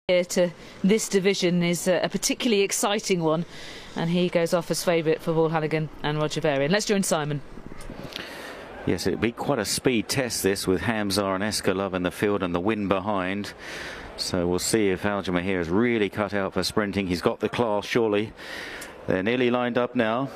to this division is a particularly exciting one, and he goes off as favourite for Paul Hannigan and Roger Varian. Let's join Simon. Yes, it'd be quite a speed test this, with Hamza and Escalove in the field and the wind behind. So we'll see if Al Jamahir is really cut out for sprinting. He's got the class, surely. They're nearly lined up now.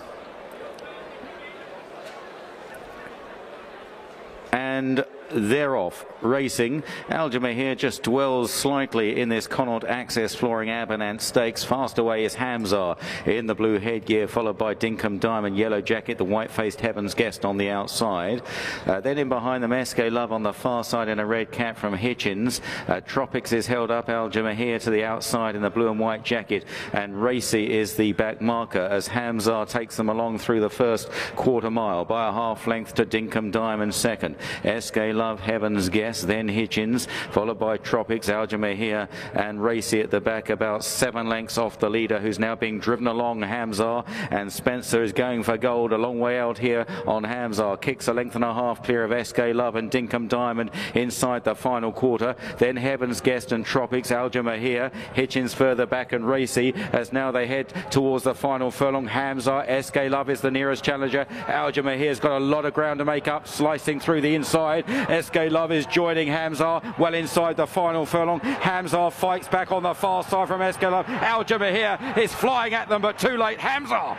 And they're off racing. Al Jamahir just dwells slightly in this Connaught Access Flooring Abernant Stakes. Fast away is Hamza in the blue headgear, followed by Dinkum Diamond, yellow jacket, the white-faced Heaven's Guest on the outside. Then in behind them, Escalove on the far side in a red cap from Hitchens. Tropics is held up, Al Jamahir to the outside in the blue and white jacket, and Racy is the back marker as Hamza takes them along through the first quarter mile by a half length to Dinkum Diamond second. Escalove, Heaven's Guest, then Hitchens, followed by Tropics, Al Jamahir and Racy at the back, about 7 lengths off the leader, who's now being driven along, Hamza, and Spencer is going for gold a long way out here on Hamza. Kicks a length and a half clear of Escalove and Dinkum Diamond inside the final quarter. Then Heaven's Guest and Tropics, Al Jamahir, Hitchens further back, and Racy as now they head towards the final furlong. Hamza, Escalove is the nearest challenger. Al Jamahir's got a lot of ground to make up, slicing through the inside. Escalove is joining Hamza well inside the final furlong. Hamza fights back on the far side from Escalove. Al Jamahir is flying at them, but too late. Hamza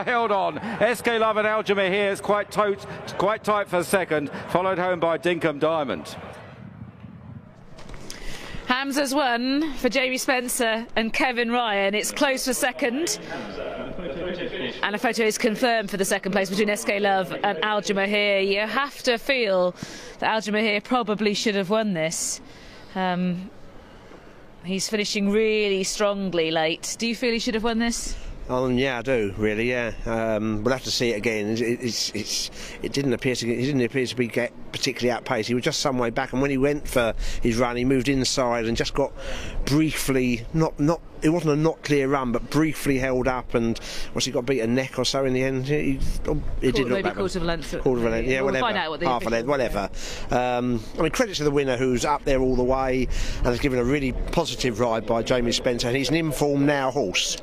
held on. Escalove and Al Jamahir is quite tight for second, followed home by Dinkum Diamond. Hamza's won for Jamie Spencer and Kevin Ryan. It's close for second. And a photo is confirmed for the second place between Escalove and Al Jamahir. You have to feel that Al Jamahir probably should have won this. He's finishing really strongly late. Do you feel he should have won this? Yeah, I do, really. Yeah, we'll have to see it again. It didn't appear to be particularly outpaced. He was just some way back, and when he went for his run, he moved inside and just got briefly it wasn't a not clear run, but briefly held up, and once he got beat a neck or so in the end, it did look back. Quarter of a length. Yeah, we'll whatever. Find out what the half a length, whatever. I mean, credit to the winner, who's up there all the way and has given a really positive ride by Jamie Spencer, and he's an in-form now horse.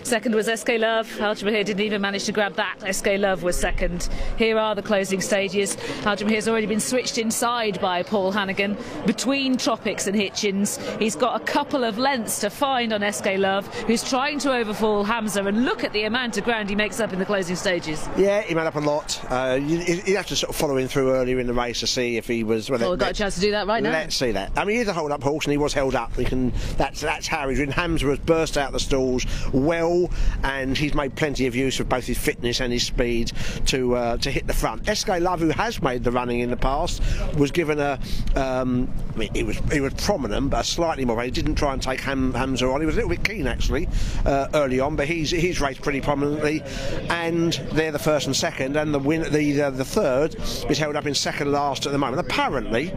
Second was Escalove. Al Jamahir didn't even manage to grab that. Escalove was second. Here are the closing stages. Al Jamahir's already been switched inside by Paul Hannigan between Tropics and Hitchens. He's got a couple of lengths to find on Escalove, who's trying to overfall Hamza, and look at the amount of ground he makes up in the closing stages. Yeah, he made up a lot. You'd have to sort of follow him through earlier in the race to see if he was... Well, we've got a chance to do that right now. Let's see that. I mean, he's a hold-up horse, and he was held up. That's how he's ridden. Hamza has burst out the stalls well, and he's made plenty of use of both his fitness and his speed to hit the front. Escalove, who has made the running in the past, was given a... I mean, he was prominent, but slightly more. He didn't try and take Hamza on. He was a little bit keen, actually, early on, but he's raced pretty prominently, and they're the first and second, and the third is held up in second last at the moment. Apparently,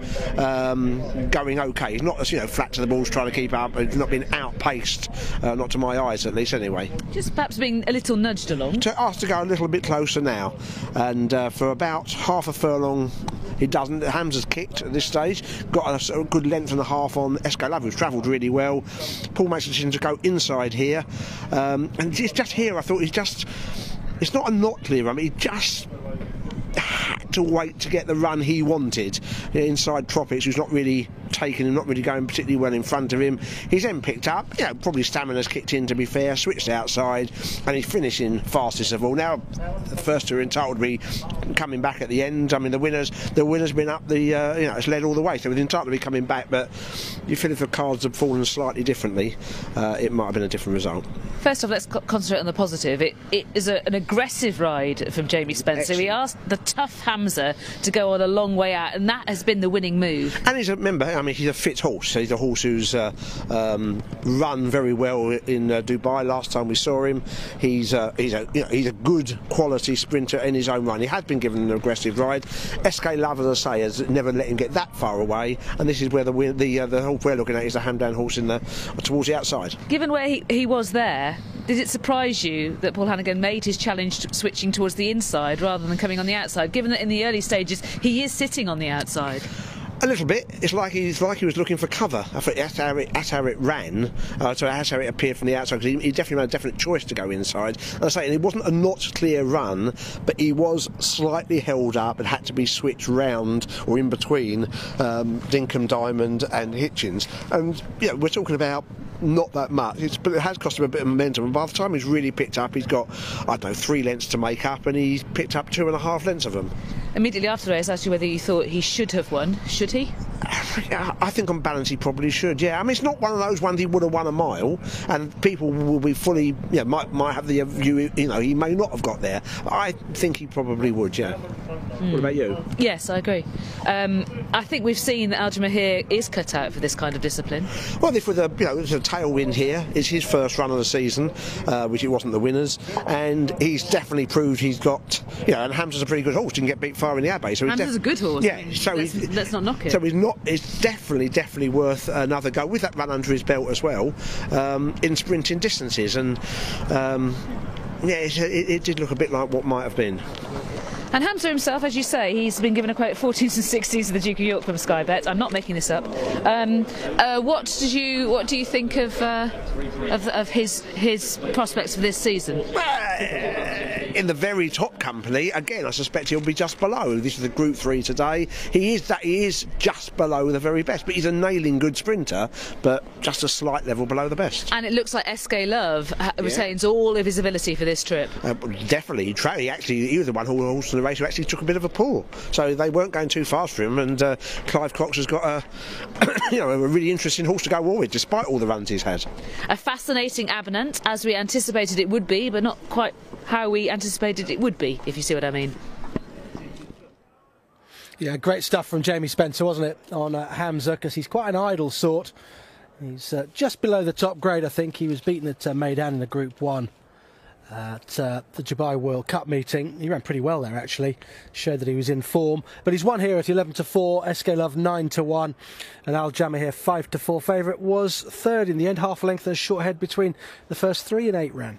going okay. He's not, flat to the balls trying to keep up. He's not been outpaced, not to my eyes at least, anyway. Just perhaps being a little nudged along. Asked to go a little bit closer now, and for about half a furlong he doesn't. Hamza's kicked at this stage, got a good length and a half on Escalove, who's travelled really well. Paul makes a decision to go inside here, and it's just here I thought it's not a not clear run, he just had to wait to get the run he wanted inside Tropics, who's not really taking him, not really going particularly well in front of him. He's then picked up, probably stamina's kicked in, to be fair, switched outside, and he's finishing fastest of all. Now the first two are entitled to be coming back at the end. I mean, the winner's been up the it's led all the way, so it's entitled to be coming back, but you feel if the cards had fallen slightly differently, it might have been a different result. First off, let's concentrate on the positive. It is an aggressive ride from Jamie Spencer. Excellent. He asked the tough Hamza to go on a long way out, and that has been the winning move. And he's he's a fit horse. He's a horse who's run very well in Dubai last time we saw him. He's a good quality sprinter in his own run. He has been given an aggressive ride. Escalove, as I say, has never let him get that far away, and this is where the horse we're looking at is the Hamdan horse towards the outside. Given where he was there, did it surprise you that Paul Hannigan made his challenge switching towards the inside rather than coming on the outside, given that in the early stages he is sitting on the outside? A little bit. It's like he was looking for cover. I thought that's how it ran. So that's how it appeared from the outside. Because he definitely made a definite choice to go inside. And I say, and it wasn't a not clear run, but he was slightly held up and had to be switched round or in between Dinkum, Diamond, and Hitchens. And yeah, we're talking about not that much, but it has cost him a bit of momentum. And by the time he's really picked up, he's got, I don't know, 3 lengths to make up, and he's picked up 2.5 lengths of them. Immediately after the race, I asked you whether you thought he should have won. Should he? I think on balance he probably should, yeah. I mean, it's not one of those ones he would have won a mile, and people will be fully, might have the view, he may not have got there. I think he probably would, yeah. What about you? Yes, I agree. I think we've seen that Al Jamahir is cut out for this kind of discipline. Well, if with a tailwind here, it's his first run of the season, which it wasn't the winners, and he's definitely proved he's got, and Hamza's a pretty good horse, didn't get beat far in the Abbey. So Hamza's a good horse. Yeah, so let's not knock it. So it's definitely worth another go with that run under his belt as well, in sprinting distances, and it did look a bit like what might have been. And Hamza himself, as you say, he's been given a quote 14s and 60s of the Duke of York from Sky Bet. I'm not making this up. What do you think of his prospects for this season? In the very top company, again, I suspect he'll be just below. This is the Group 3 today. He is just below the very best, but he's a nailing good sprinter, but just a slight level below the best. And it looks like SK Love retains all of his ability for this trip. Definitely. He was the one horse in the race who actually took a bit of a pull, so they weren't going too fast for him, and Clive Cox has got a a really interesting horse to go on with, despite all the runs he's had. A fascinating Abonant, as we anticipated it would be, but not quite how we anticipated it would be, if you see what I mean. Yeah, great stuff from Jamie Spencer, wasn't it, on Hamza, because he's quite an idle sort. He's just below the top grade, I think. He was beaten at Meydan in the Group 1 at the Dubai World Cup meeting. He ran pretty well there, actually. Showed that he was in form. But he's won here at 11-4, SK Love 9-1, and Al Jamahir 5-4 favourite was third in the end, half a length and a short head between the first 3 and 8 ran.